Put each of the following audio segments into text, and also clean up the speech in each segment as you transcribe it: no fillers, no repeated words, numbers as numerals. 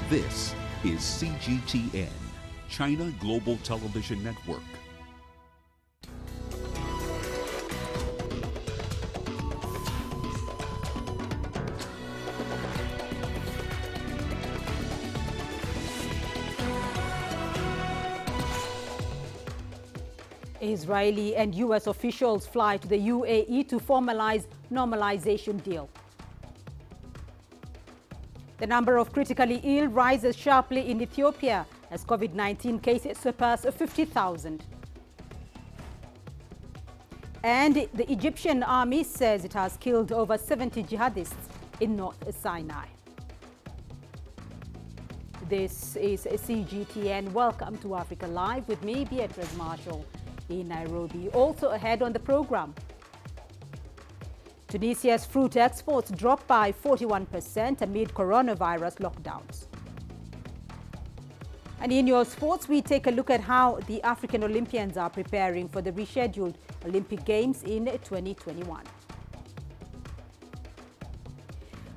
This is CGTN, China Global Television Network. Israeli and U.S. officials fly to the UAE to formalize normalization deal. The number of critically ill rises sharply in Ethiopia as COVID-19 cases surpass 50,000. And the Egyptian army says it has killed over 70 jihadists in North Sinai. This is CGTN. Welcome to Africa Live with me, Beatrice Marshall, in Nairobi. Also ahead on the program, Tunisia's fruit exports dropped by 41% amid coronavirus lockdowns. And in your sports, we take a look at how the African Olympians are preparing for the rescheduled Olympic Games in 2021.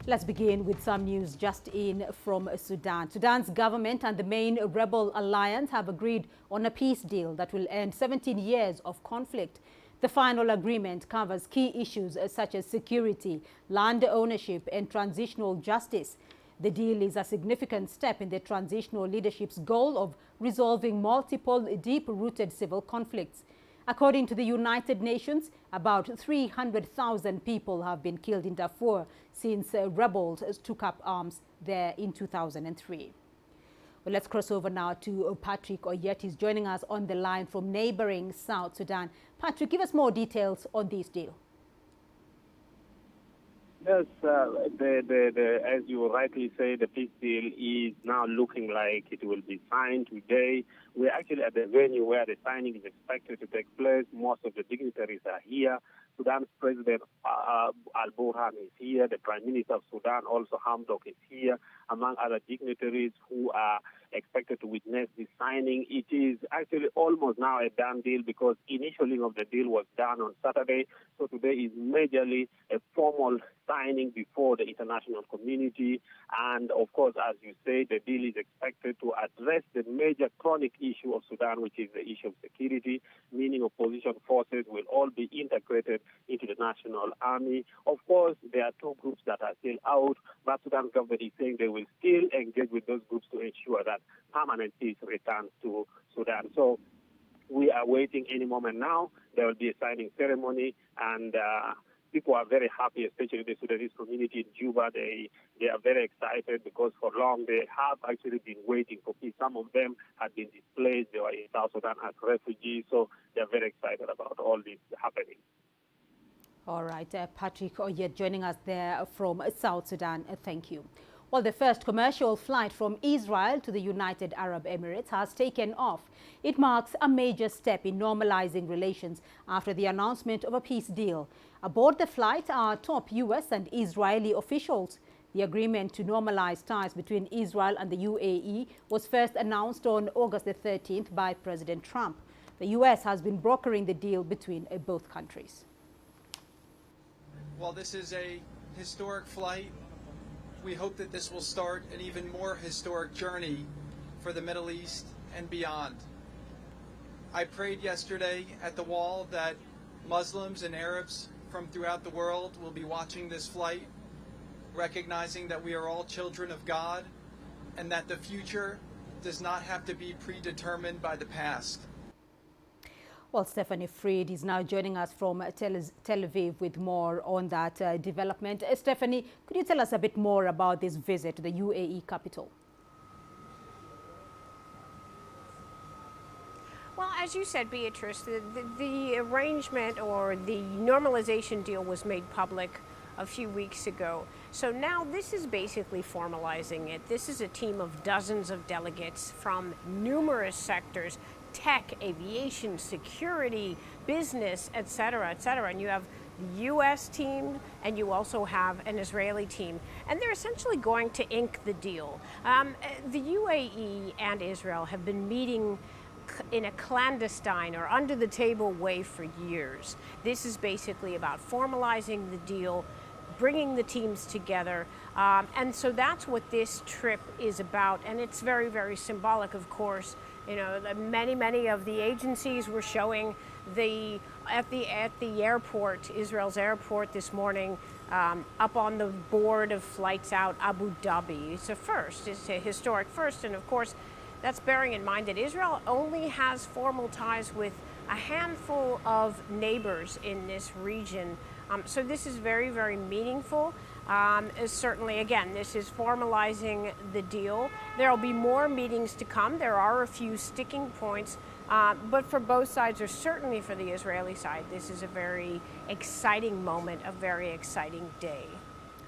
Let's begin with some news just in from Sudan. Sudan's government and the main rebel alliance have agreed on a peace deal that will end 17 years of conflict. The final agreement covers key issues such as security, land ownership, and transitional justice. The deal is a significant step in the transitional leadership's goal of resolving multiple deep-rooted civil conflicts. According to the United Nations, about 300,000 people have been killed in Darfur since rebels took up arms there in 2003. Well, let's cross over now to Patrick Oyet. He's joining us on the line from neighboring South Sudan. Patrick, give us more details on this deal. Yes, as you rightly say, the peace deal is now looking like it will be signed today. We're actually at the venue where the signing is expected to take place. Most of the dignitaries are here. Sudan's President Al-Burhan is here. The Prime Minister of Sudan, also Hamdok, is here, among other dignitaries who are expected to witness this signing. It is actually almost now a done deal because initialing of the deal was done on Saturday. So today is majorly a formal signing before the international community. And of course, as you say, the deal is expected to address the major chronic issue of Sudan, which is the issue of security, meaning opposition forces will all be integrated into the national army. Of course, there are two groups that are still out, but Sudan government is saying they will still engage with those groups to ensure that permanent peace returns to Sudan. So we are waiting any moment now. There will be a signing ceremony, and people are very happy, especially the Sudanese community in Juba. They are very excited because for long they have actually been waiting for peace. Some of them had been displaced. They were in South Sudan as refugees, so they're very excited about all this happening. All right, Patrick Oyet joining us there from South Sudan. Thank you. Well, the first commercial flight from Israel to the United Arab Emirates has taken off. It marks a major step in normalizing relations after the announcement of a peace deal. Aboard the flight are top U.S. and Israeli officials. The agreement to normalize ties between Israel and the UAE was first announced on August the 13th by President Trump. The U.S. has been brokering the deal between both countries. Well, this is a historic flight. We hope that this will start an even more historic journey for the Middle East and beyond. I prayed yesterday at the wall that Muslims and Arabs from throughout the world will be watching this flight, recognizing that we are all children of God and that the future does not have to be predetermined by the past. Well, Stephanie Fried is now joining us from Tel Aviv with more on that development. Stephanie, could you tell us a bit more about this visit to the UAE capital? Well, as you said, Beatrice, the arrangement or the normalization deal was made public a few weeks ago. So now this is basically formalizing it. This is a team of dozens of delegates from numerous sectors: tech, aviation, security, business, etc., etc. And you have the U.S. team, and you also have an Israeli team. And they're essentially going to ink the deal. The UAE and Israel have been meeting in a clandestine or under the table way for years. This is basically about formalizing the deal, bringing the teams together. And so that's what this trip is about. And it's very, very symbolic, of course. You know, many of the agencies were showing at the airport, Israel's airport this morning, up on the board of flights out Abu Dhabi. It's a first, it's a historic first. And of course, that's bearing in mind that Israel only has formal ties with a handful of neighbors in this region. So this is very, very meaningful. Certainly, again, this is formalizing the deal. There will be more meetings to come. There are a few sticking points, but for both sides, or certainly for the Israeli side, this is a very exciting moment, a very exciting day.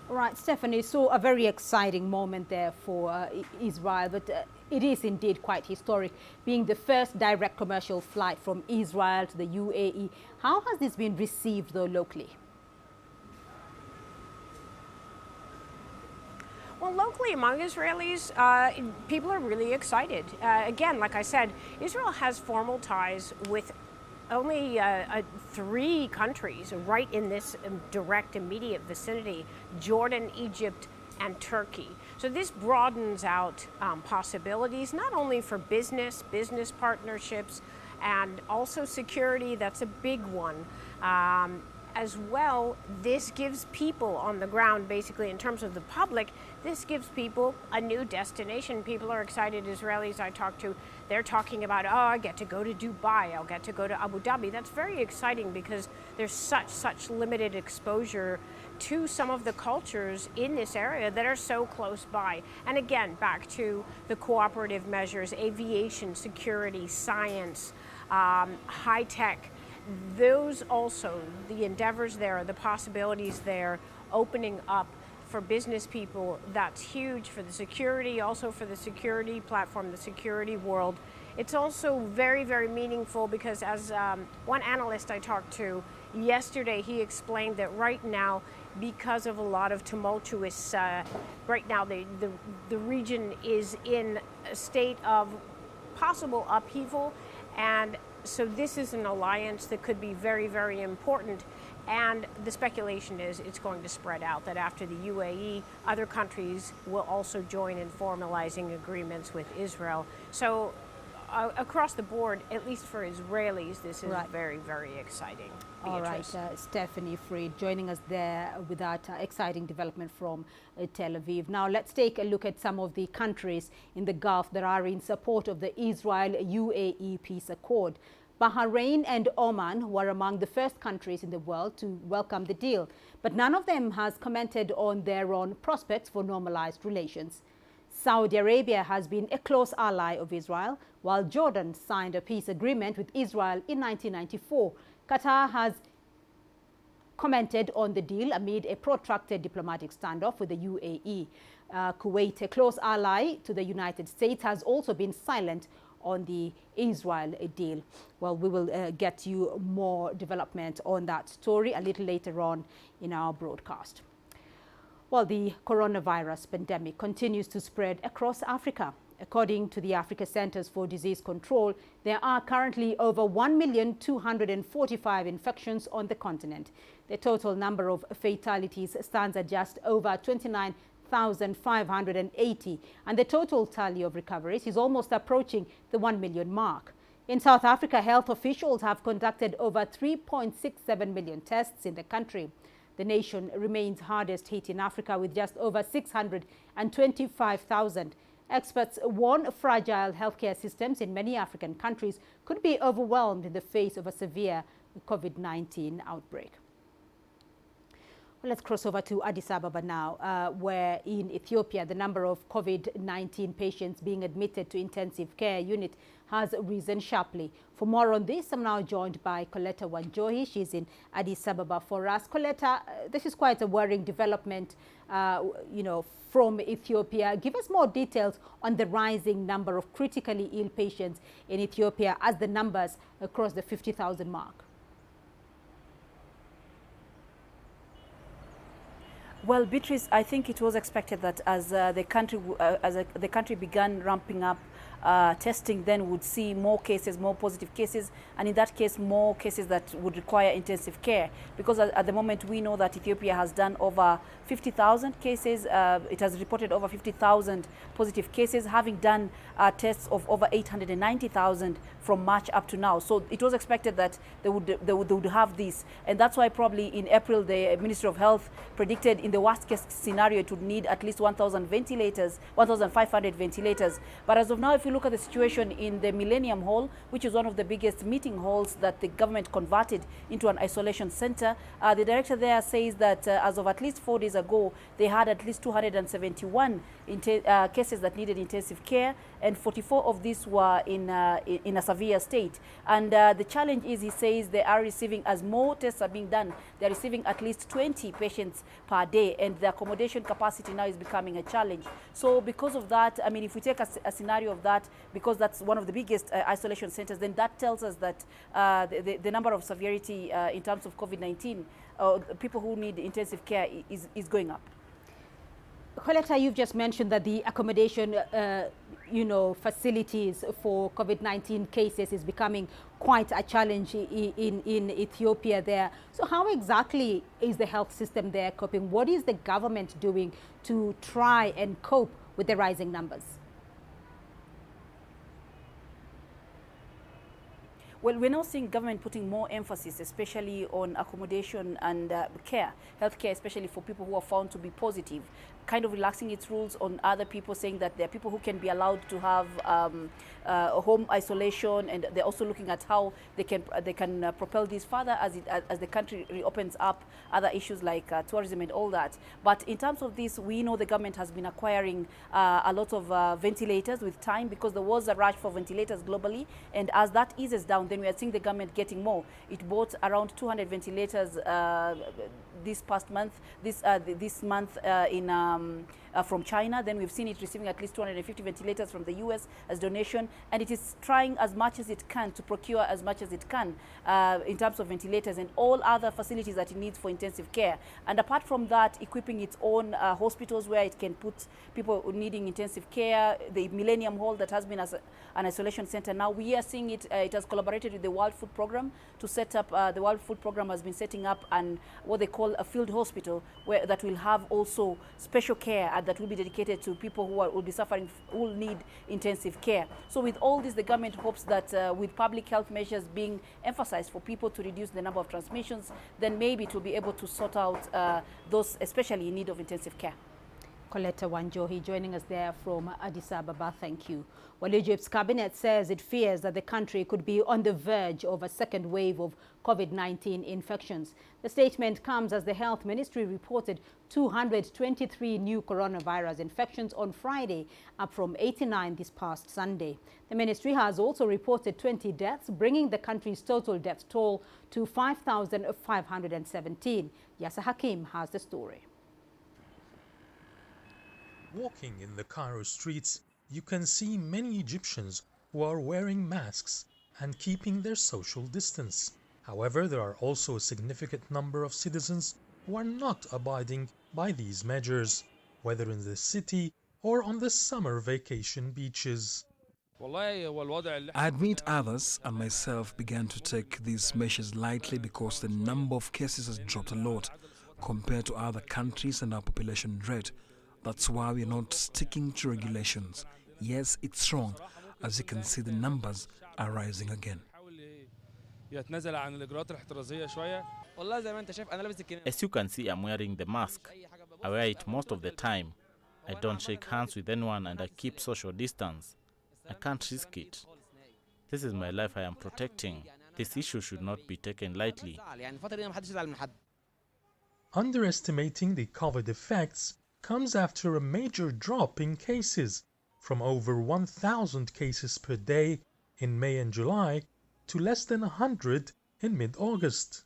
All right, Stephanie, so a very exciting moment there for Israel, but it is indeed quite historic, being the first direct commercial flight from Israel to the UAE. How has this been received, though, locally? Well, locally among Israelis, people are really excited. Again, like I said, Israel has formal ties with only 3 countries right in this direct, immediate vicinity: Jordan, Egypt, and Turkey. So this broadens out possibilities, not only for business partnerships, and also security. That's a big one. As well, this gives people on the ground, basically in terms of the public, this gives people a new destination. People are excited. Israelis I talk to, they're talking about, oh, I get to go to Dubai, I'll get to go to Abu Dhabi. That's very exciting because there's such limited exposure to some of the cultures in this area that are so close by. And again, back to the cooperative measures, aviation, security, science, high tech. Those also, the endeavors there, the possibilities there, opening up for business people, that's huge for the security, also for the security platform, the security world. It's also very, very meaningful because as one analyst I talked to yesterday, he explained that right now, because of a lot of tumultuous, right now the region is in a state of possible upheaval, and so this is an alliance that could be very, very important. And the speculation is it's going to spread out, that after the UAE, other countries will also join in formalizing agreements with Israel. So across the board, at least for Israelis, this is very, very exciting. Beatrice. All right, Stephanie Fried joining us there with that exciting development from Tel Aviv. Now let's take a look at some of the countries in the Gulf that are in support of the Israel-UAE peace accord. Bahrain and Oman were among the first countries in the world to welcome the deal, but none of them has commented on their own prospects for normalized relations. Saudi Arabia has been a close ally of Israel, while Jordan signed a peace agreement with Israel in 1994. Qatar has commented on the deal amid a protracted diplomatic standoff with the UAE. Kuwait, a close ally to the United States, has also been silent on the Israel deal. Well, we will get you more development on that story a little later on in our broadcast. Well, the coronavirus pandemic continues to spread across Africa. According to the Africa Centers for Disease Control, there are currently over 1,245,000 infections on the continent. The total number of fatalities stands at just over 29,580, and the total tally of recoveries is almost approaching the 1 million mark. In South Africa, health officials have conducted over 3.67 million tests in the country. The nation remains hardest hit in Africa with just over 625,000. Experts warn fragile healthcare systems in many African countries could be overwhelmed in the face of a severe COVID-19 outbreak. Well, let's cross over to Addis Ababa now, where in Ethiopia, the number of COVID-19 patients being admitted to intensive care unit has risen sharply. For more on this, I'm now joined by Coletta Wanjohi. She's in Addis Ababa for us. Coletta, this is quite a worrying development, from Ethiopia. Give us more details on the rising number of critically ill patients in Ethiopia as the numbers across the 50,000 mark. Well, Beatrice, I think it was expected that as the country began ramping up testing, then would see more cases, more positive cases, and in that case, more cases that would require intensive care. Because at the moment, we know that Ethiopia has done over 50,000 cases. It has reported over 50,000 positive cases, having done tests of over 890,000 from March up to now. So it was expected that they would have this, and that's why probably in April the Ministry of Health predicted in the worst case scenario it would need at least 1,000 ventilators, 1,500 ventilators. But as of now, if you look at the situation in the Millennium Hall, which is one of the biggest meeting halls that the government converted into an isolation center, the director there says that as of at least 4 days ago, they had at least 271 cases that needed intensive care, and 44 of these were in a severe state. And the challenge is, he says, they are receiving, as more tests are being done, they're receiving at least 20 patients per day, and the accommodation capacity now is becoming a challenge. So because of that, I mean, if we take a scenario of that, because that's one of the biggest isolation centers, then that tells us that the number of severity in terms of COVID-19, people who need intensive care is going up. Coletta, you've just mentioned that the accommodation, facilities for COVID-19 cases is becoming quite a challenge in Ethiopia there. So how exactly is the health system there coping? What is the government doing to try and cope with the rising numbers? Well, we're now seeing government putting more emphasis, especially on accommodation and care, healthcare, especially for people who are found to be positive, kind of relaxing its rules on other people, saying that there are people who can be allowed to have home isolation, and they're also looking at how they can propel this further as the country reopens up other issues like tourism and all that. But in terms of this, we know the government has been acquiring a lot of ventilators with time, because there was a rush for ventilators globally, and as that eases down, then we are seeing the government getting more. It bought around 200 ventilators this past month, this month from China. Then we've seen it receiving at least 250 ventilators from the US as donation, and it is trying as much as it can to procure as much as it can in terms of ventilators and all other facilities that it needs for intensive care. And apart from that, equipping its own hospitals where it can put people needing intensive care. The Millennium Hall that has been as an isolation center, now we are seeing it, it has collaborated with the World Food Program to set up, the World Food Program has been setting up what they call a field hospital, where that will have also special care that will be dedicated to people who will be suffering, who will need intensive care. So with all this, the government hopes that with public health measures being emphasized for people to reduce the number of transmissions, then maybe it will be able to sort out those especially in need of intensive care. Coletta Wanjohi joining us there from Addis Ababa. Thank you. Well, Egypt's cabinet says it fears that the country could be on the verge of a second wave of COVID-19 infections. The statement comes as the health ministry reported 223 new coronavirus infections on Friday, up from 89 this past Sunday. The ministry has also reported 20 deaths, bringing the country's total death toll to 5,517. Yasser Hakim has the story. Walking in the Cairo streets, you can see many Egyptians who are wearing masks and keeping their social distance. However, there are also a significant number of citizens who are not abiding by these measures, whether in the city or on the summer vacation beaches. I admit others and myself began to take these measures lightly because the number of cases has dropped a lot compared to other countries and our population rate. That's why we're not sticking to regulations. Yes, it's wrong. As you can see, the numbers are rising again. As you can see, I'm wearing the mask. I wear it most of the time. I don't shake hands with anyone and I keep social distance. I can't risk it. This is my life I am protecting. This issue should not be taken lightly. Underestimating the COVID effects comes after a major drop in cases, from over 1,000 cases per day in May and July to less than 100 in mid-August.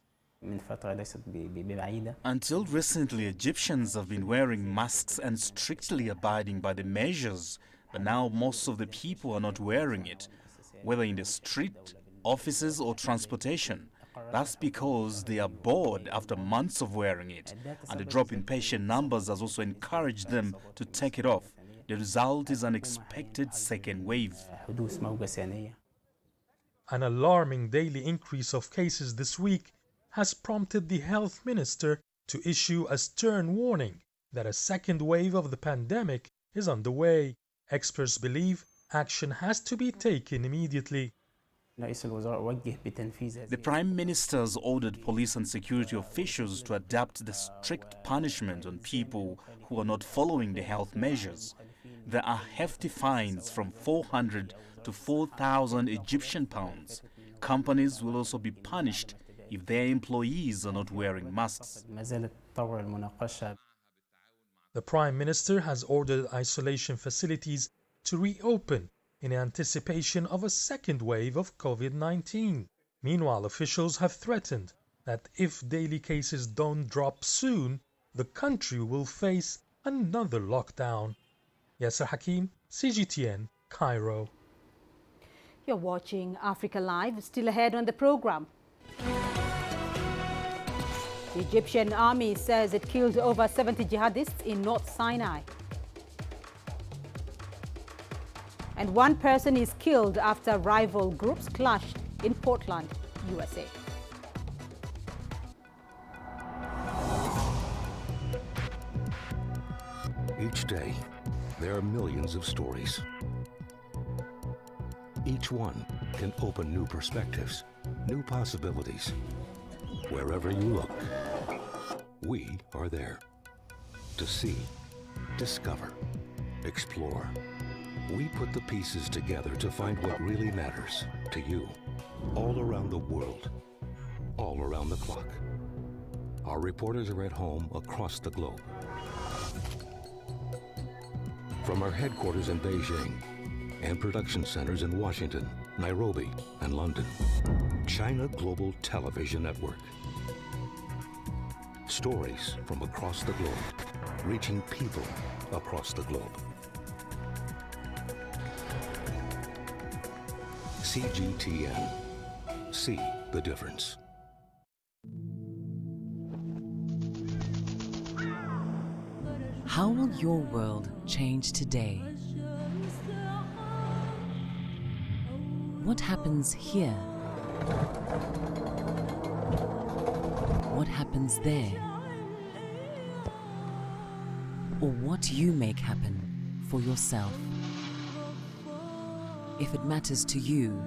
Until recently, Egyptians have been wearing masks and strictly abiding by the measures, but now most of the people are not wearing it, whether in the street, offices or transportation. That's because they are bored after months of wearing it, and the drop in patient numbers has also encouraged them to take it off. The result is an expected second wave. An alarming daily increase of cases this week has prompted the health minister to issue a stern warning that a second wave of the pandemic is underway. Experts believe action has to be taken immediately. The Prime Minister has ordered police and security officials to adapt the strict punishment on people who are not following the health measures. There are hefty fines from 400 to 4,000 Egyptian pounds. Companies will also be punished if their employees are not wearing masks. The Prime Minister has ordered isolation facilities to reopen in anticipation of a second wave of COVID-19. Meanwhile, officials have threatened that if daily cases don't drop soon, the country will face another lockdown. Yasser Hakim, CGTN, Cairo. You're watching Africa Live. Still ahead on the program. The Egyptian army says it killed over 70 jihadists in North Sinai. And one person is killed after rival groups clash in Portland, USA. Each day, there are millions of stories. Each one can open new perspectives, new possibilities. Wherever you look, we are there to see, discover, explore. We put the pieces together to find what really matters to you, all around the world, all around the clock. Our reporters are at home across the globe. From our headquarters in Beijing and production centers in Washington, Nairobi, and London, China Global Television Network. Stories from across the globe, reaching people across the globe. CGTN. See the difference. How will your world change today? What happens here? What happens there? Or what you make happen for yourself? If it matters to you,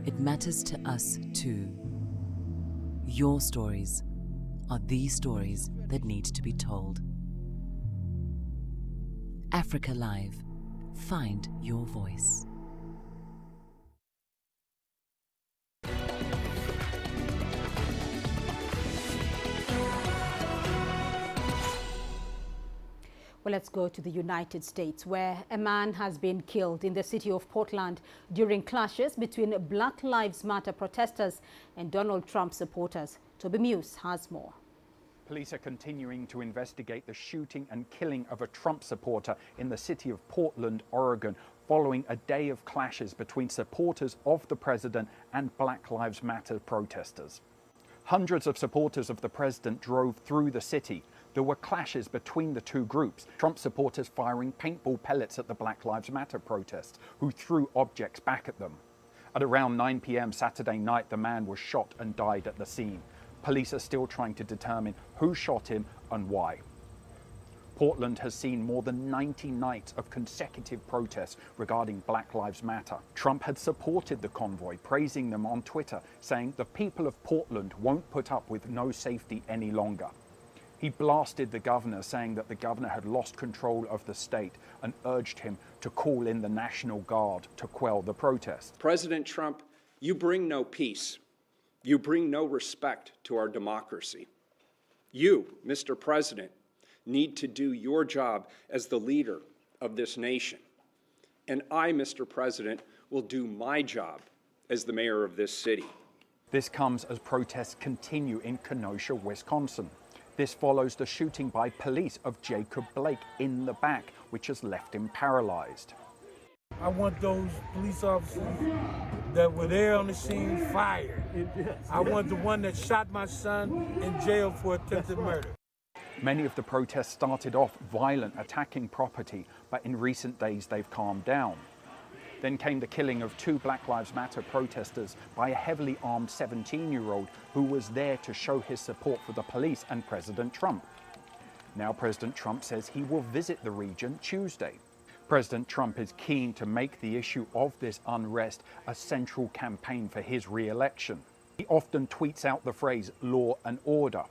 it matters to us too. Your stories are the stories that need to be told. Africa Live. Find your voice. Well, let's go to the United States, where a man has been killed in the city of Portland during clashes between Black Lives Matter protesters and Donald Trump supporters. Toby Muse has more. Police are continuing to investigate the shooting and killing of a Trump supporter in the city of Portland, Oregon, following a day of clashes between supporters of the president and Black Lives Matter protesters. Hundreds of supporters of the president drove through the city. There were clashes between the two groups, Trump supporters firing paintball pellets at the Black Lives Matter protests, who threw objects back at them. At around 9 p.m. Saturday night, the man was shot and died at the scene. Police are still trying to determine who shot him and why. Portland has seen more than 90 nights of consecutive protests regarding Black Lives Matter. Trump had supported the convoy, praising them on Twitter, saying the people of Portland won't put up with no safety any longer. He blasted the governor, saying that the governor had lost control of the state and urged him to call in the National Guard to quell the protest. President Trump, you bring no peace. You bring no respect to our democracy. You, Mr. President, need to do your job as the leader of this nation. And I, Mr. President, will do my job as the mayor of this city. This comes as protests continue in Kenosha, Wisconsin. This follows the shooting by police of Jacob Blake in the back, which has left him paralyzed. I want those police officers that were there on the scene fired. I want the one that shot my son in jail for attempted murder. Many of the protests started off violent, attacking property, but in recent days they've calmed down. Then came the killing of 2 Black Lives Matter protesters by a heavily armed 17-year-old who was there to show his support for the police and President Trump. Now President Trump says he will visit the region Tuesday. President Trump is keen to make the issue of this unrest a central campaign for his re-election. He often tweets out the phrase law and order,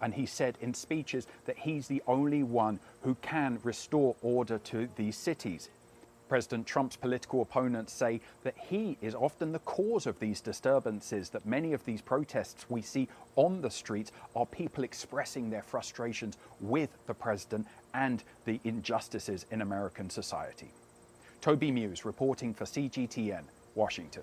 and he said in speeches that he's the only one who can restore order to these cities. President Trump's political opponents say that he is often the cause of these disturbances, that many of these protests we see on the streets are people expressing their frustrations with the president and the injustices in American society. Toby Muse reporting for CGTN, Washington.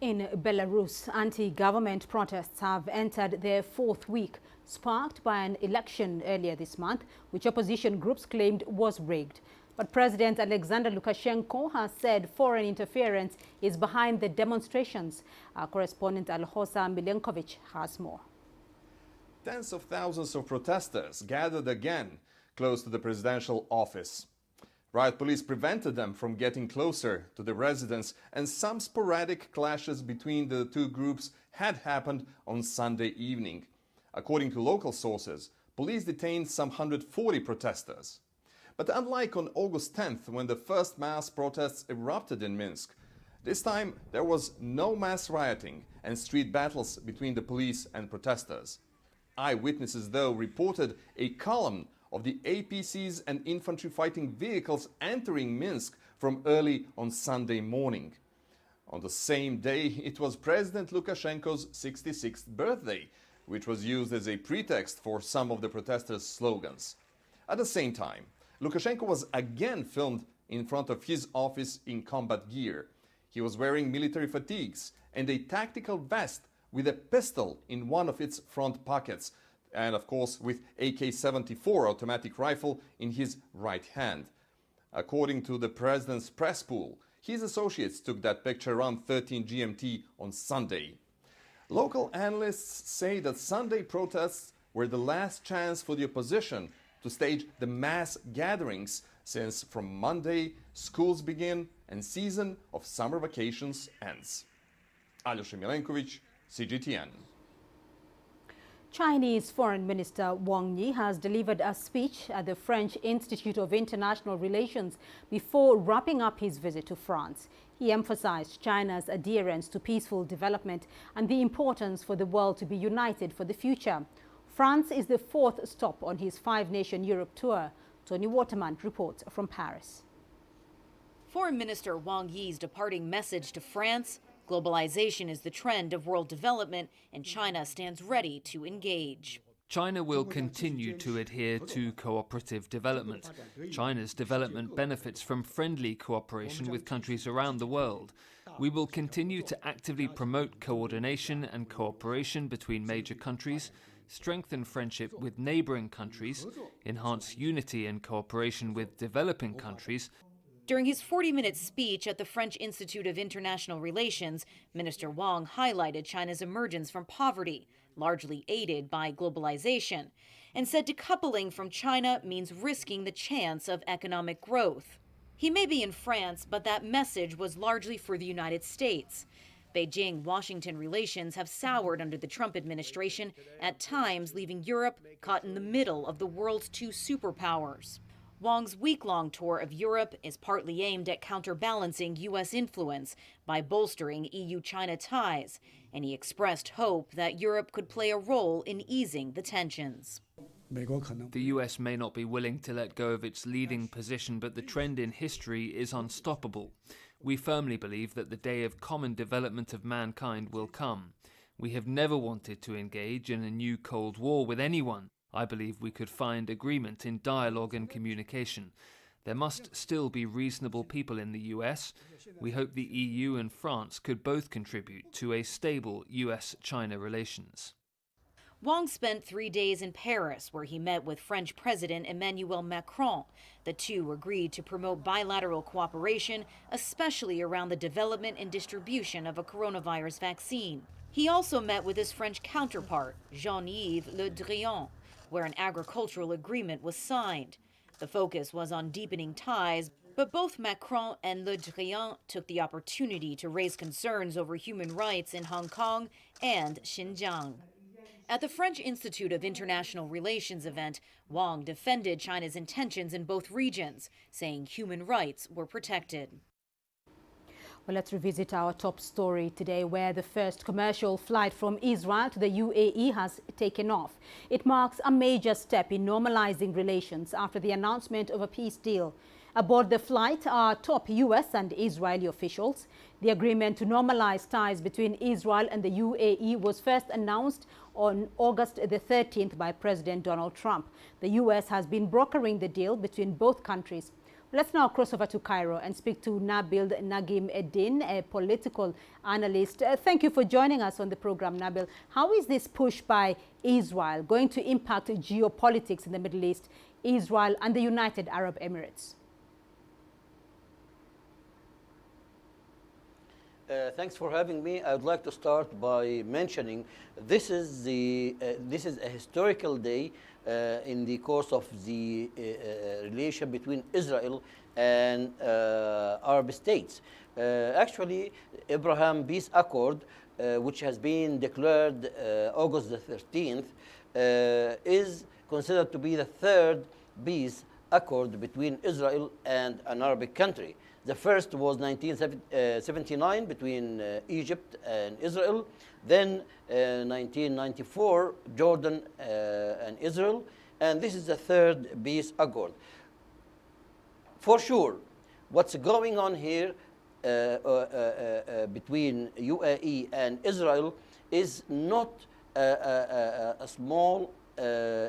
In Belarus, anti-government protests have entered their 4th week, sparked by an election earlier this month, which opposition groups claimed was rigged. But President Alexander Lukashenko has said foreign interference is behind the demonstrations. Our correspondent Alhosa Milenkovic has more. Tens of thousands of protesters gathered again close to the presidential office. Riot police prevented them from getting closer to the residence, and some sporadic clashes between the 2 groups had happened on Sunday evening. According to local sources, police detained some 140 protesters. But unlike on August 10th, when the first mass protests erupted in Minsk, this time there was no mass rioting and street battles between the police and protesters. Eyewitnesses, though, reported a column of the APCs and infantry fighting vehicles entering Minsk from early on Sunday morning. On the same day, it was President Lukashenko's 66th birthday, which was used as a pretext for some of the protesters' slogans. At the same time, Lukashenko was again filmed in front of his office in combat gear. He was wearing military fatigues and a tactical vest with a pistol in one of its front pockets, and of course with AK-74 automatic rifle in his right hand. According to the president's press pool, his associates took that picture around 13 GMT on Sunday. Local analysts say that Sunday protests were the last chance for the opposition to stage the mass gatherings, since from Monday schools begin and season of summer vacations ends. Alyosha Milenkovic, CGTN. Chinese Foreign Minister Wang has delivered a speech at the French Institute of International Relations before wrapping up his visit to France. He emphasized China's adherence to peaceful development and the importance for the world to be united for the future. France is the 4th stop on his 5-nation Europe tour. Tony Waterman reports from Paris. Foreign Minister Wang Yi's departing message to France: globalization is the trend of world development, and China stands ready to engage. China will continue to adhere to cooperative development. China's development benefits from friendly cooperation with countries around the world. We will continue to actively promote coordination and cooperation between major countries, strengthen friendship with neighboring countries, enhance unity and cooperation with developing countries. During his 40-minute speech at the French Institute of International Relations, Minister Wang highlighted China's emergence from poverty, largely aided by globalization, and said decoupling from China means risking the chance of economic growth. He may be in France, but that message was largely for the United States. Beijing-Washington relations have soured under the Trump administration, at times leaving Europe caught in the middle of the world's 2 superpowers. Wang's week-long tour of Europe is partly aimed at counterbalancing U.S. influence by bolstering EU-China ties, and he expressed hope that Europe could play a role in easing the tensions. The US may not be willing to let go of its leading position, but the trend in history is unstoppable. We firmly believe that the day of common development of mankind will come. We have never wanted to engage in a new Cold War with anyone. I believe we could find agreement in dialogue and communication. There must still be reasonable people in the US. We hope the EU and France could both contribute to a stable US-China relations. Wang spent 3 days in Paris, where he met with French President Emmanuel Macron. The two agreed to promote bilateral cooperation, especially around the development and distribution of a coronavirus vaccine. He also met with his French counterpart, Jean-Yves Le Drian, where an agricultural agreement was signed. The focus was on deepening ties, but both Macron and Le Drian took the opportunity to raise concerns over human rights in Hong Kong and Xinjiang. At the French Institute of International Relations event, Wang defended China's intentions in both regions, saying human rights were protected. Well, let's revisit our top story today, where the first commercial flight from Israel to the UAE has taken off. It marks a major step in normalizing relations after the announcement of a peace deal. Aboard the flight are top US and Israeli officials. The agreement to normalize ties between Israel and the UAE was first announced on August the 13th by President Donald Trump. The US has been brokering the deal between both countries. Let's now cross over to Cairo and speak to Nabil Nagim Eddin, a political analyst. Thank you for joining us on the program, Nabil. How is this push by Israel going to impact geopolitics in the Middle East, Israel and the United Arab Emirates? Thanks for having me. I would like to start by mentioning this is a historical day in the course of the relation between Israel and Arab states. Actually, Abraham Peace Accord, which has been declared August the 13th, is considered to be the third peace accord between Israel and an Arabic country. The first was 1979 between Egypt and Israel, then 1994 Jordan and Israel, and this is the third peace accord. For sure, what's going on here between UAE and Israel is not a small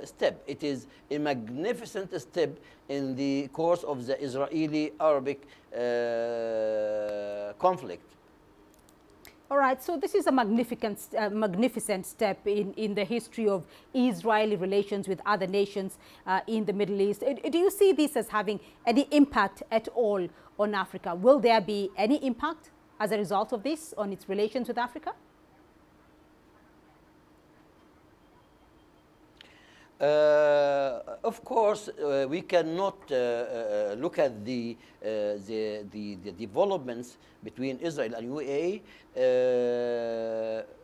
step. It is a magnificent step in the course of the Israeli-Arabic conflict. All right, so this is a magnificent step in the history of Israeli relations with other nations in the Middle East. Do you see this as having any impact at all on Africa? Will there be any impact as a result of this on its relations with Africa? Of course, we cannot look at the developments between Israel and UAE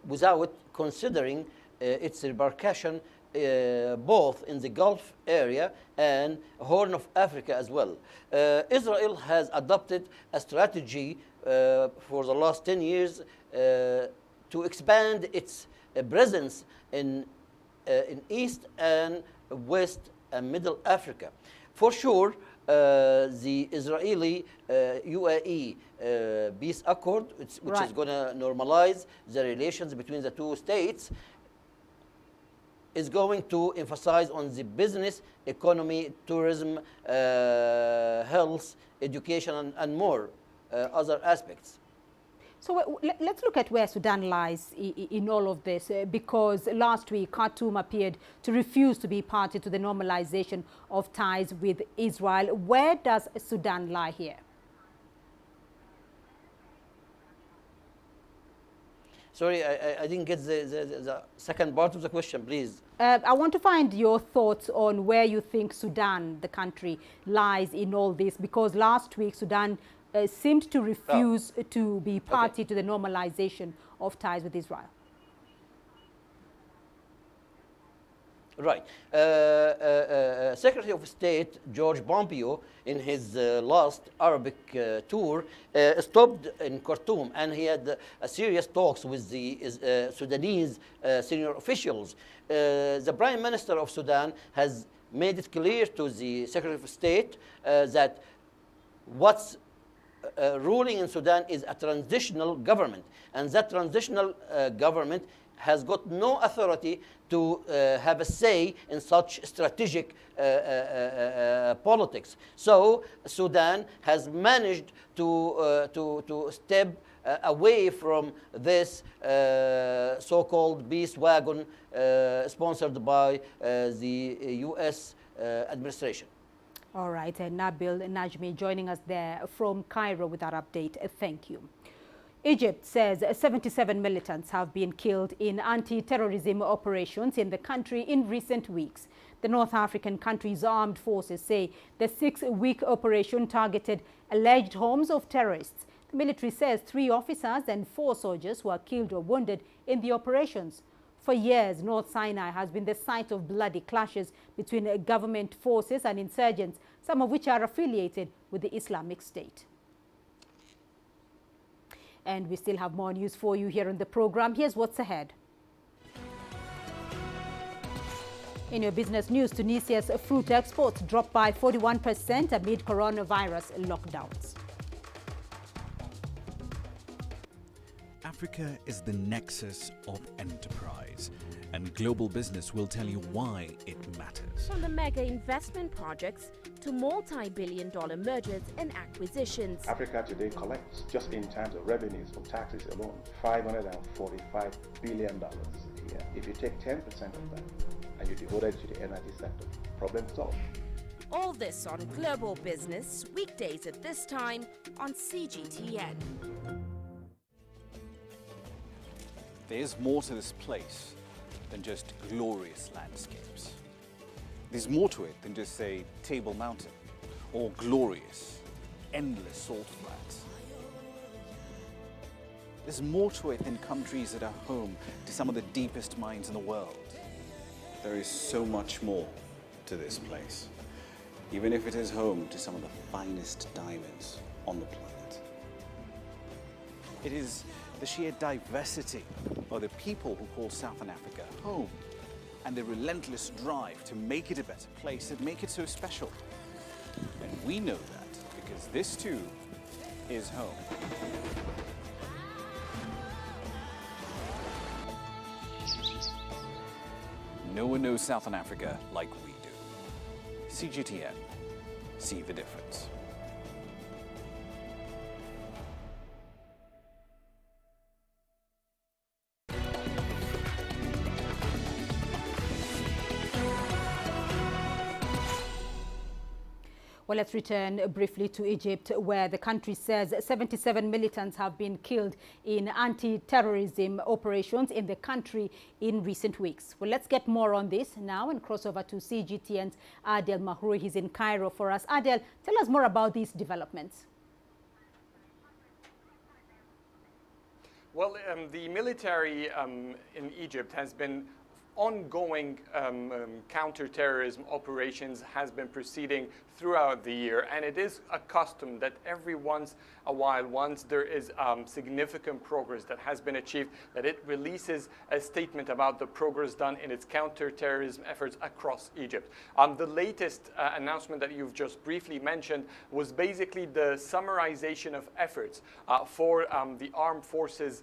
without considering its repercussion both in the Gulf area and Horn of Africa as well. Israel has adopted a strategy for the last 10 years to expand its presence in East and West and Middle Africa. For sure, the Israeli-UAE peace accord, which is going to normalize the relations between the two states, is going to emphasize on the business, economy, tourism, health, education, and more other aspects. So let's look at where Sudan lies in all of this, because last week Khartoum appeared to refuse to be party to the normalization of ties with Israel. Where does Sudan lie here? Sorry, I didn't get the second part of the question, please. I want to find your thoughts on where you think Sudan, the country, lies in all this, because last week Sudan seemed to refuse to be party to the normalization of ties with Israel. Right. Secretary of State George Pompeo, in his last Arabic tour, stopped in Khartoum, and he had serious talks with the Sudanese senior officials. The Prime Minister of Sudan has made it clear to the Secretary of State that what's ruling in Sudan is a transitional government, and that transitional government has got no authority to have a say in such strategic politics. So Sudan has managed to step away from this so-called beast wagon sponsored by the U.S. administration. All right, Nabil Najmi joining us there from Cairo with our update. Thank you. Egypt says 77 militants have been killed in anti-terrorism operations in the country in recent weeks. The North African country's armed forces say the 6-week operation targeted alleged homes of terrorists. The military says 3 officers and 4 soldiers were killed or wounded in the operations. For years, North Sinai has been the site of bloody clashes between government forces and insurgents, some of which are affiliated with the Islamic State. And we still have more news for you here on the program. Here's what's ahead. In your business news, Tunisia's fruit exports dropped by 41% amid coronavirus lockdowns. Africa is the nexus of enterprise, and global business will tell you why it matters. From the mega investment projects to multi-billion-dollar mergers and acquisitions. Africa today collects, just in terms of revenues from taxes alone, $545 billion a year. If you take 10% of that and you devote it to the energy sector, problem solved. All this on Global Business, weekdays at this time on CGTN. There's more to this place than just glorious landscapes. There's more to it than just, say, Table Mountain or glorious, endless salt flats. There's more to it than countries that are home to some of the deepest mines in the world. There is so much more to this place, even if it is home to some of the finest diamonds on the planet. It is the sheer diversity of the people who call Southern Africa home, and the relentless drive to make it a better place that make it so special. And we know that because this too is home. No one knows Southern Africa like we do. CGTN, see the difference. Well, let's return briefly to Egypt, where the country says 77 militants have been killed in anti-terrorism operations in the country in recent weeks. Well, let's get more on this now and cross over to CGTN's Adel Mahroui. He's in Cairo for us. Adel, tell us more about these developments. Well, the military in Egypt has been ongoing counter-terrorism operations has been proceeding throughout the year, and it is a custom that every once a while, once there is significant progress that has been achieved, that it releases a statement about the progress done in its counter-terrorism efforts across Egypt. The latest announcement that you've just briefly mentioned was basically the summarization of efforts for the armed forces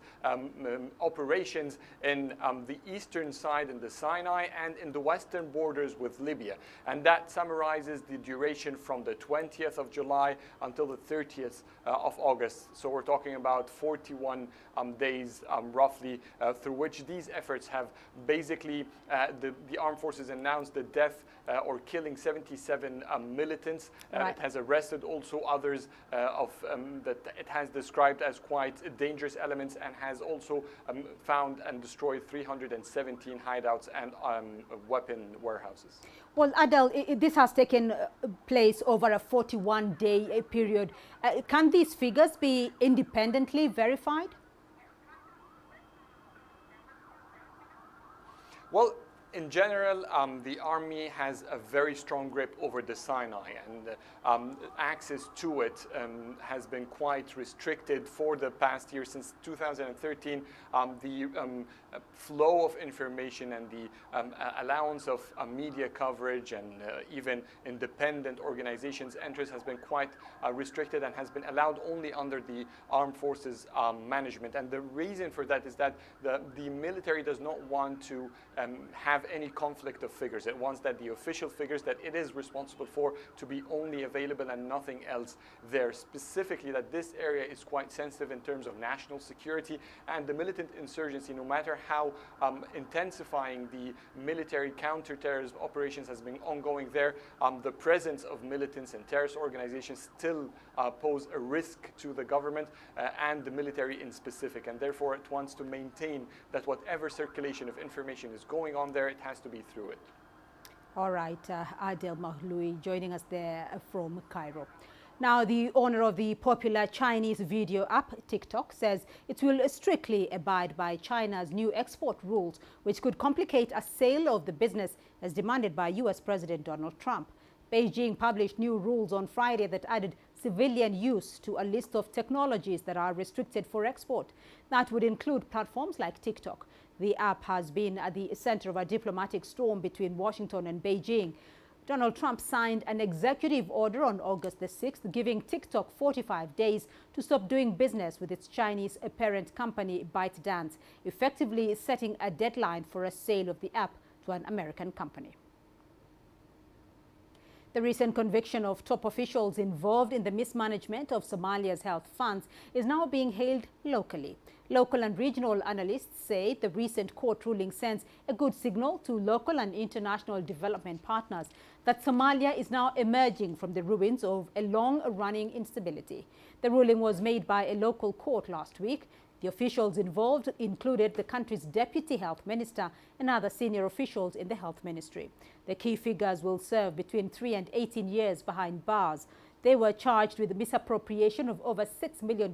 operations in the eastern side in the Sinai and in the western borders with Libya. And that summarizes the duration from the 20th of July until the 30th of August. So we're talking about 41 days roughly, through which these efforts have basically, the armed forces announced the death or killing 77 militants. Right. It has arrested also others that it has described as quite dangerous elements, and has also found and destroyed 317 hideouts and weapon warehouses. Well, Adel, this has taken place over a 41-day period. Can these figures be independently verified? Well, in general, the army has a very strong grip over the Sinai, and access to it has been quite restricted for the past year. Since 2013, the flow of information and the allowance of media coverage and even independent organizations' interest has been quite restricted and has been allowed only under the armed forces management. And the reason for that is that the military does not want to have any conflict of figures. It wants that the official figures that it is responsible for to be only available and nothing else there. Specifically, that this area is quite sensitive in terms of national security, and the militant insurgency, no matter how intensifying the military counterterrorism operations has been ongoing there, the presence of militants and terrorist organizations still pose a risk to the government and the military in specific, and therefore it wants to maintain that whatever circulation of information is going on there, it has to be through it. All right, Adel Mahloui joining us there from Cairo. Now, the owner of the popular Chinese video app TikTok says it will strictly abide by China's new export rules, which could complicate a sale of the business as demanded by U.S. President Donald Trump. Beijing published new rules on Friday that added civilian use to a list of technologies that are restricted for export. That would include platforms like TikTok. The app has been at the center of a diplomatic storm between Washington and Beijing. Donald Trump signed an executive order on August the 6th, giving TikTok 45 days to stop doing business with its Chinese parent company ByteDance, effectively setting a deadline for a sale of the app to an American company. The recent conviction of top officials involved in the mismanagement of Somalia's health funds is now being hailed locally. Local and regional analysts say the recent court ruling sends a good signal to local and international development partners that Somalia is now emerging from the ruins of a long-running instability. The ruling was made by a local court last week. The officials involved included the country's deputy health minister and other senior officials in the health ministry. The key figures will serve between 3 and 18 years behind bars. They were charged with misappropriation of over $6 million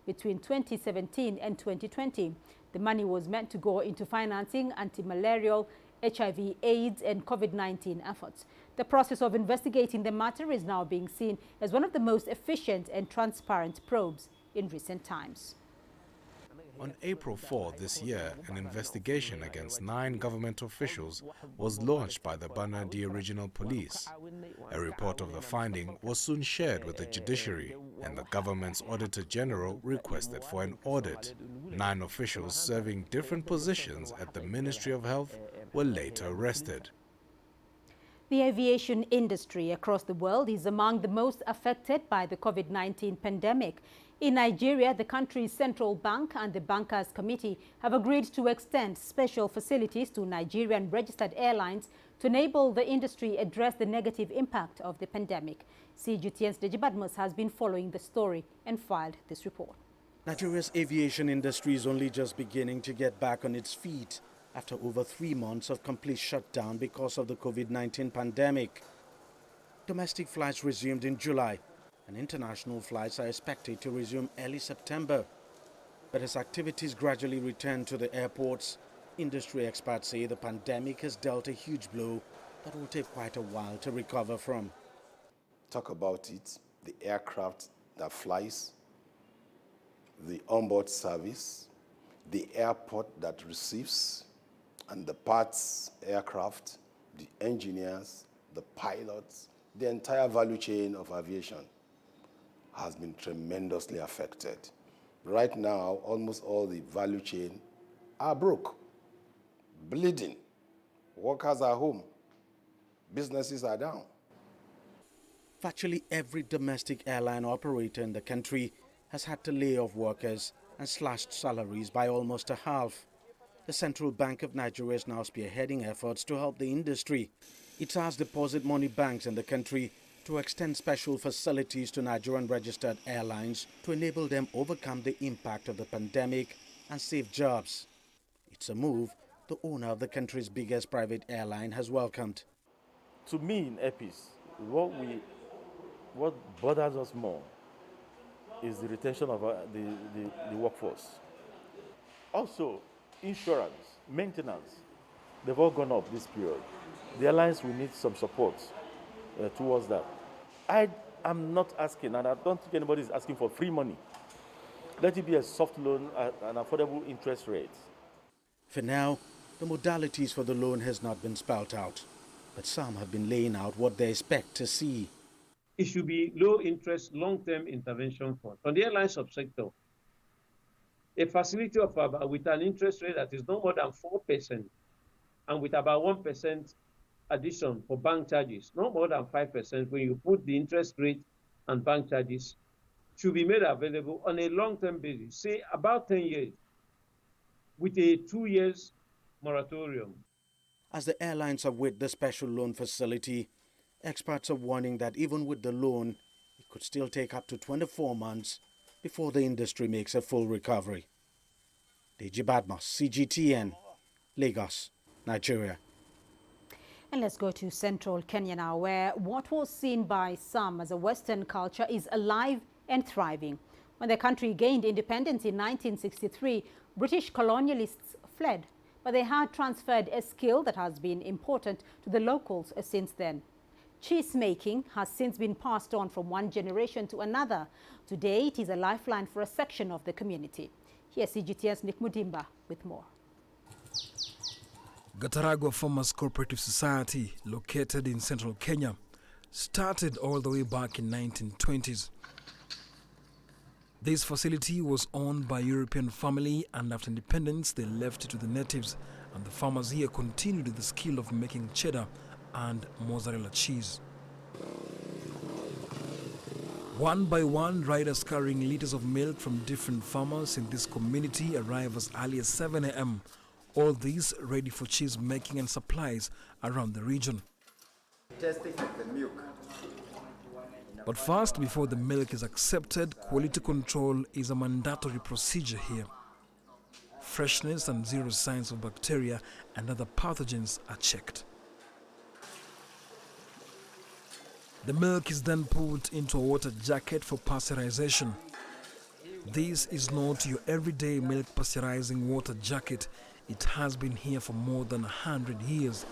between 2017 and 2020. The money was meant to go into financing anti-malarial, HIV, AIDS and COVID-19 efforts. The process of investigating the matter is now being seen as one of the most efficient and transparent probes in recent times. On April 4 this year, an investigation against 9 government officials was launched by the Banadi Regional Police. A report of the finding was soon shared with the judiciary, and the government's Auditor General requested for an audit. 9 officials serving different positions at the Ministry of Health were later arrested. The aviation industry across the world is among the most affected by the COVID-19 pandemic. In Nigeria, the country's central bank and the Bankers Committee have agreed to extend special facilities to Nigerian registered airlines to enable the industry address the negative impact of the pandemic. CGTN's Deji Badmus has been following the story and filed this report. Nigeria's aviation industry is only just beginning to get back on its feet after over 3 months of complete shutdown because of the COVID-19 pandemic. Domestic flights resumed in July, and international flights are expected to resume early September. But as activities gradually return to the airports, industry experts say the pandemic has dealt a huge blow that will take quite a while to recover from. Talk about it, the aircraft that flies, the onboard service, the airport that receives, and the parts aircraft, the engineers, the pilots, the entire value chain of aviation has been tremendously affected. Right now, almost all the value chain are broke, bleeding. Workers are home. Businesses are down. Virtually every domestic airline operator in the country has had to lay off workers and slashed salaries by almost a half. The Central Bank of Nigeria is now spearheading efforts to help the industry. It has deposit money banks in the country to extend special facilities to Nigerian registered airlines to enable them overcome the impact of the pandemic and save jobs. It's a move the owner of the country's biggest private airline has welcomed. To me, in EPIS, what bothers us more is the retention of the workforce. Also, insurance, maintenance, they've all gone up this period. The airlines will need some support towards that. I am not asking, and I don't think anybody is asking for free money. Let it be a soft loan at an affordable interest rate. For now, the modalities for the loan has not been spelt out, but some have been laying out what they expect to see. It should be low-interest, long-term intervention fund. On the airline subsector, a facility of about, with an interest rate that is no more than 4%, and with about 1% addition for bank charges, no more than 5% when you put the interest rate and bank charges, should be made available on a long-term basis, say about 10 years, with a 2 years moratorium. As the airlines await the special loan facility, experts are warning that even with the loan, it could still take up to 24 months before the industry makes a full recovery. Deji Badmos, CGTN, Lagos, Nigeria. And let's go to central Kenya now, where what was seen by some as a Western culture is alive and thriving. When the country gained independence in 1963, British colonialists fled, but they had transferred a skill that has been important to the locals since then. Cheese making has since been passed on from one generation to another. Today, it is a lifeline for a section of the community. Here's CGTN's Nick Mudimba with more. Gataragwa Farmers Cooperative Society, located in central Kenya, started all the way back in 1920s. This facility was owned by a European family, and after independence they left it to the natives, and the farmers here continued the skill of making cheddar and mozzarella cheese. One by one, riders carrying liters of milk from different farmers in this community arrive as early as 7 a.m. All these ready for cheese making and supplies around the region. Testing of the milk. But first, before the milk is accepted, quality control is a mandatory procedure here. Freshness and zero signs of bacteria and other pathogens are checked. The milk is then put into a water jacket for pasteurization. This is not your everyday milk pasteurizing water jacket. It has been here for more than 100 years.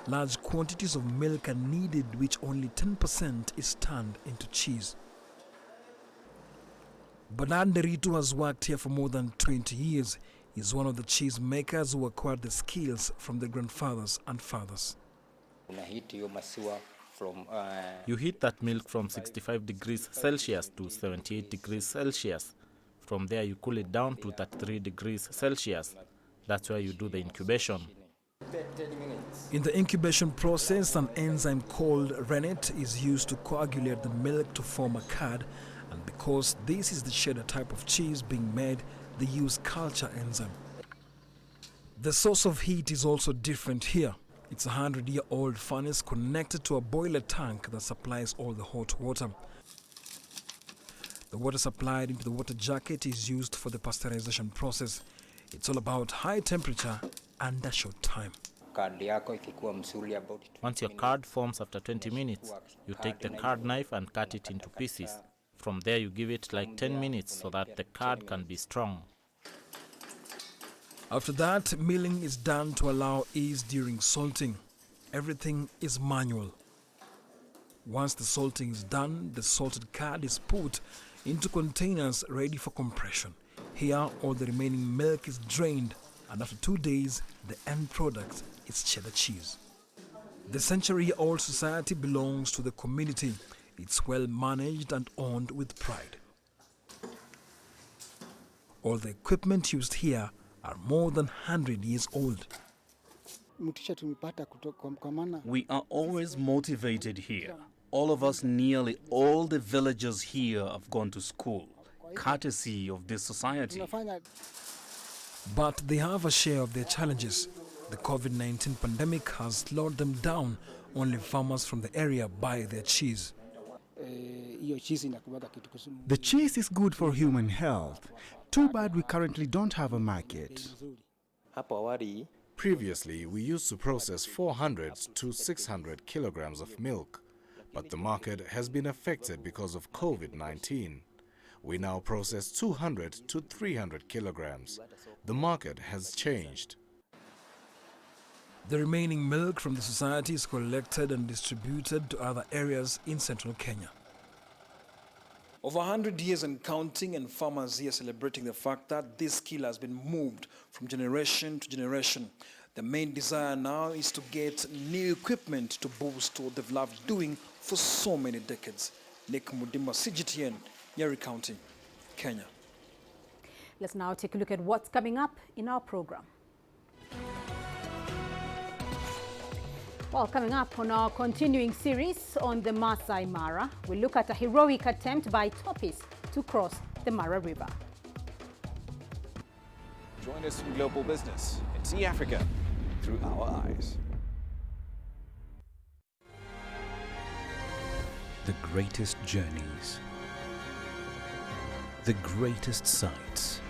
Large quantities of milk are needed, which only 10% is turned into cheese. Bernard Nderitu has worked here for more than 20 years. He's one of the cheese makers who acquired the skills from their grandfathers and fathers. You heat that milk from 65 degrees Celsius to 78 degrees Celsius. From there you cool it down to 33 degrees Celsius. That's where you do the incubation. In the incubation process, an enzyme called rennet is used to coagulate the milk to form a curd, and because this is the cheddar type of cheese being made, they use culture enzyme. The source of heat is also different here. It's a 100-year-old furnace connected to a boiler tank that supplies all the hot water. The water supplied into the water jacket is used for the pasteurization process. It's all about high temperature and a short time. Once your curd forms after 20 minutes, you take the curd knife and cut it into pieces. From there you give it like 10 minutes so that the curd can be strong. After that, milling is done to allow ease during salting. Everything is manual. Once the salting is done, the salted curd is put into containers ready for compression. Here, all the remaining milk is drained, and after 2 days, the end product is cheddar cheese. The century-old society belongs to the community. It's well managed and owned with pride. All the equipment used here are more than 100 years old. We are always motivated here. All of us, nearly all the villagers here have gone to school, courtesy of this society. But they have a share of their challenges. The COVID-19 pandemic has slowed them down. Only farmers from the area buy their cheese. The cheese is good for human health. Too bad we currently don't have a market. Previously, we used to process 400 to 600 kilograms of milk, but the market has been affected because of COVID-19. We now process 200 to 300 kilograms. The market has changed. The remaining milk from the society is collected and distributed to other areas in central Kenya. Over 100 years and counting, and farmers here celebrating the fact that this skill has been moved from generation to generation. The main desire now is to get new equipment to boost what they've loved doing for so many decades. Nick Mudimba, CGTN, Nyeri County, Kenya. Let's now take a look at what's coming up in our program. Well, coming up on our continuing series on the Masai Mara, we'll look at a heroic attempt by Topis to cross the Mara River. Join us in Global Business and see Africa through our eyes. The greatest journeys, the greatest sights,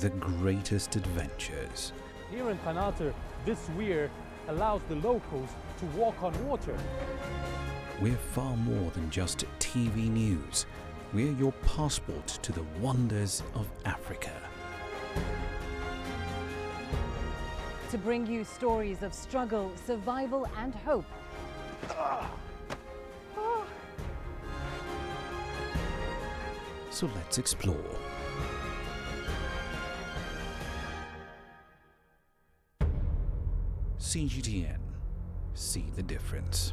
the greatest adventures. Here in Kanata, this weir allows the locals to walk on water. We're far more than just TV news. We're your passport to the wonders of Africa. To bring you stories of struggle, survival and hope. So let's explore. CGTN. See the difference.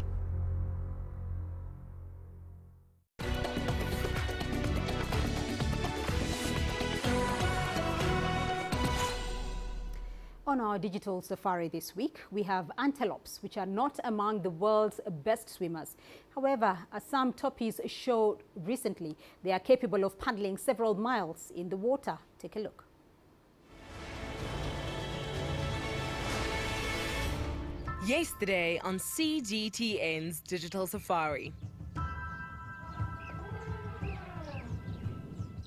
On our digital safari this week, we have antelopes, which are not among the world's best swimmers. However, as some Topis showed recently, they are capable of paddling several miles in the water. Take a look. Yesterday on CGTN's Digital Safari.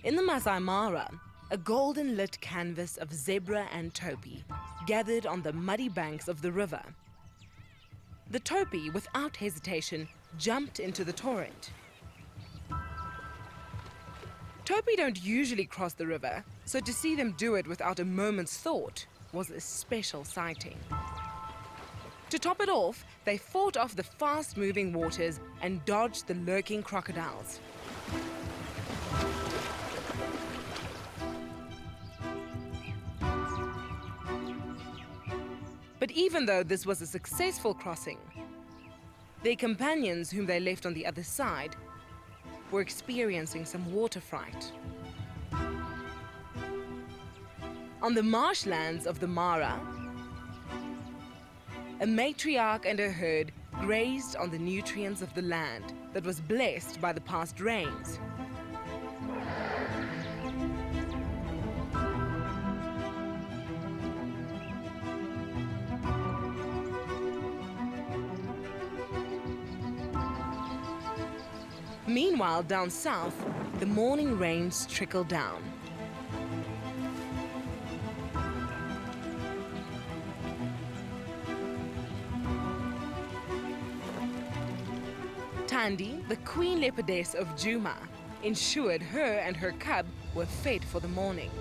In the Masai Mara, a golden-lit canvas of zebra and topi gathered on the muddy banks of the river. The topi, without hesitation, jumped into the torrent. Topi don't usually cross the river, so to see them do it without a moment's thought was a special sighting. To top it off, they fought off the fast-moving waters and dodged the lurking crocodiles. But even though this was a successful crossing, their companions, whom they left on the other side, were experiencing some water fright. On the marshlands of the Mara, a matriarch and her herd grazed on the nutrients of the land that was blessed by the past rains. Meanwhile, down south, the morning rains trickled down. Tandy, the queen leopardess of Juma, ensured her and her cub were fed for the morning.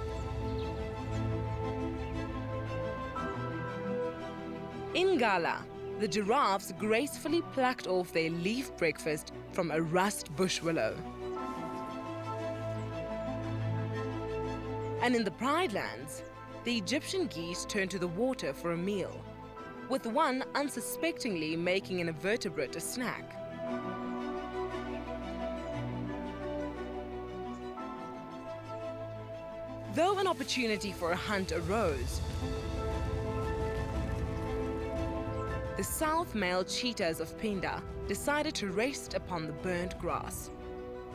In Gala, the giraffes gracefully plucked off their leaf breakfast from a rust bush willow. And in the Pride Lands, the Egyptian geese turned to the water for a meal, with one unsuspectingly making an invertebrate a snack. Though an opportunity for a hunt arose, the south male cheetahs of Pinda decided to rest upon the burnt grass,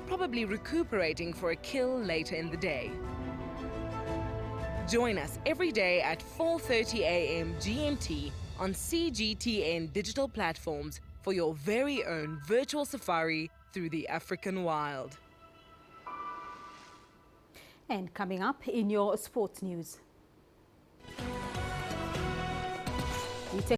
probably recuperating for a kill later in the day. Join us every day at 4:30 a.m. GMT on CGTN digital platforms for your very own virtual safari through the African wild. And coming up in your sports news.